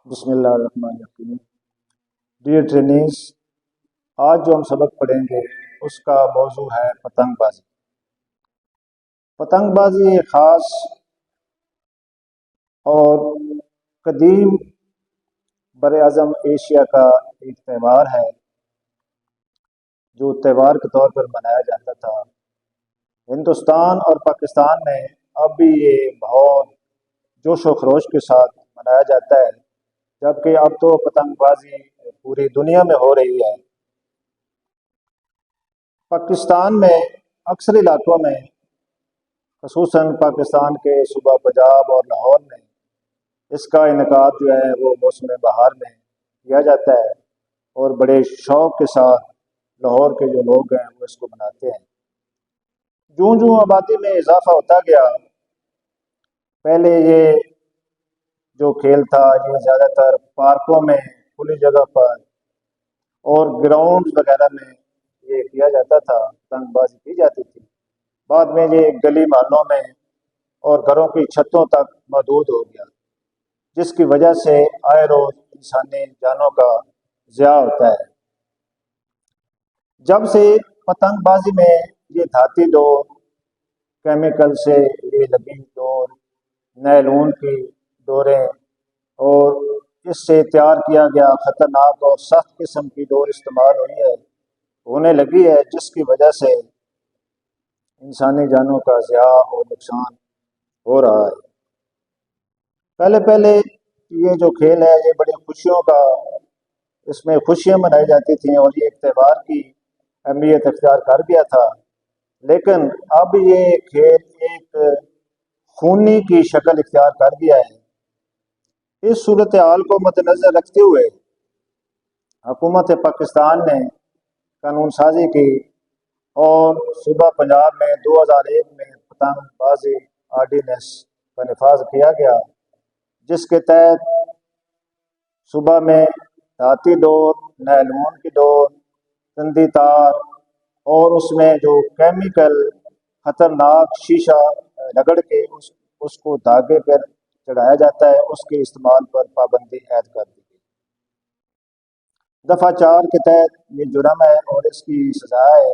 بسم اللہ الرحمن الرحیم۔ ڈیئر ٹرینیز، آج جو ہم سبق پڑھیں گے اس کا موضوع ہے پتنگ بازی۔ پتنگ بازی ایک خاص اور قدیم براعظم ایشیا کا ایک تہوار ہے جو تہوار کے طور پر منایا جاتا تھا۔ ہندوستان اور پاکستان میں اب بھی یہ بہت جوش و خروش کے ساتھ منایا جاتا ہے، جبکہ اب تو پتنگ بازی پوری دنیا میں ہو رہی ہے۔ پاکستان میں اکثر علاقوں میں، خصوصاً پاکستان کے صوبہ پنجاب اور لاہور میں، اس کا انعقاد جو ہے وہ موسم بہار میں کیا جاتا ہے اور بڑے شوق کے ساتھ لاہور کے جو لوگ ہیں وہ اس کو مناتے ہیں۔ جوں جوں آبادی میں اضافہ ہوتا گیا، پہلے یہ جو کھیل تھا یہ زیادہ تر پارکوں میں، کھلی جگہ پر اور گراؤنڈ وغیرہ میں یہ کیا جاتا تھا، پتنگ بازی کی جاتی تھی۔ بعد میں یہ گلی محلوں میں اور گھروں کی چھتوں تک محدود ہو گیا، جس کی وجہ سے آئے روز انسانی جانوں کا ضیاع ہوتا ہے۔ جب سے پتنگ بازی میں یہ دھاتی ڈور، کیمیکل سے یہ لگی ڈور، نیلون کی ڈوریں اور اس سے تیار کیا گیا خطرناک اور سخت قسم کی ڈور استعمال ہونے لگی ہے، جس کی وجہ سے انسانی جانوں کا ضیاع اور نقصان ہو رہا ہے۔ پہلے یہ جو کھیل ہے یہ بڑی خوشیوں کا، اس میں خوشیاں منائی جاتی تھیں اور یہ ایک تہوار کی اہمیت اختیار کر گیا تھا، لیکن اب یہ کھیل ایک خونی کی شکل اختیار کر گیا ہے۔ اس صورتحال کو مد نظر رکھتے ہوئے حکومت پاکستان نے قانون سازی کی اور صوبہ پنجاب میں 2001 میں پتنگ بازی آرڈیننس کا نفاذ کیا گیا، جس کے تحت صوبہ میں دھاتی ڈور، نیلون کی ڈور، تندی تار اور اس میں جو کیمیکل خطرناک شیشہ رگڑ کے اس کو دھاگے پر چڑھایا جاتا ہے، اس کے استعمال پر پابندی عائد کر دی گئی۔ دفعہ 4 کے تحت یہ جرم ہے اور اس کی سزا ہے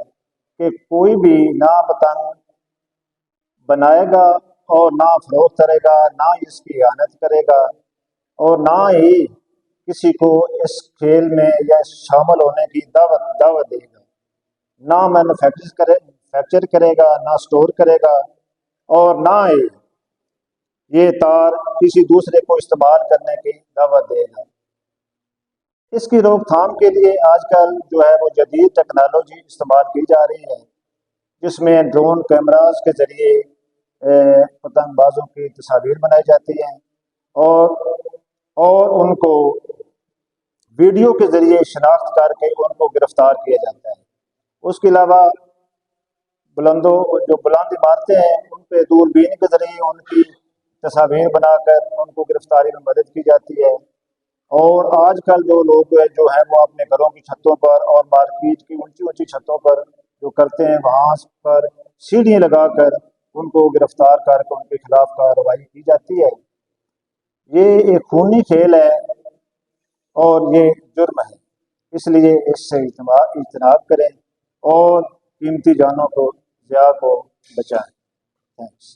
کہ کوئی بھی نہ پتنگ بنائے گا اور نہ فروخت کرے گا، نہ اس کی اعانت کرے گا اور نہ ہی کسی کو اس کھیل میں یا شامل ہونے کی دعوت دے گا، نہ مینوفیکچر کرے گا، نہ سٹور کرے گا اور نہ ہی یہ تار کسی دوسرے کو استعمال کرنے کی دعوت دے گا۔ اس کی روک تھام کے لیے آج کل جو ہے وہ جدید ٹیکنالوجی استعمال کی جا رہی ہے، جس میں ڈرون کیمراز کے ذریعے پتنگ بازوں کی تصاویر بنائی جاتی ہیں اور ان کو ویڈیو کے ذریعے شناخت کر کے ان کو گرفتار کیا جاتا ہے۔ اس کے علاوہ جو بلند عمارتیں ہیں ان پہ دوربین کے ذریعے ان کی تصاویر بنا کر ان کو گرفتاری میں مدد کی جاتی ہے۔ اور آج کل جو لوگ جو ہیں وہ اپنے گھروں کی چھتوں پر اور مارکیٹ کی اونچی چھتوں پر جو کرتے ہیں، وہاں پر سیڑھیاں لگا کر ان کو گرفتار کر کے ان کے خلاف کارروائی کی جاتی ہے۔ یہ ایک خونی کھیل ہے اور یہ جرم ہے، اس لیے اس سے اجتناب کریں اور قیمتی جانوں کو ضیاع کو بچائیں۔ تھینکس۔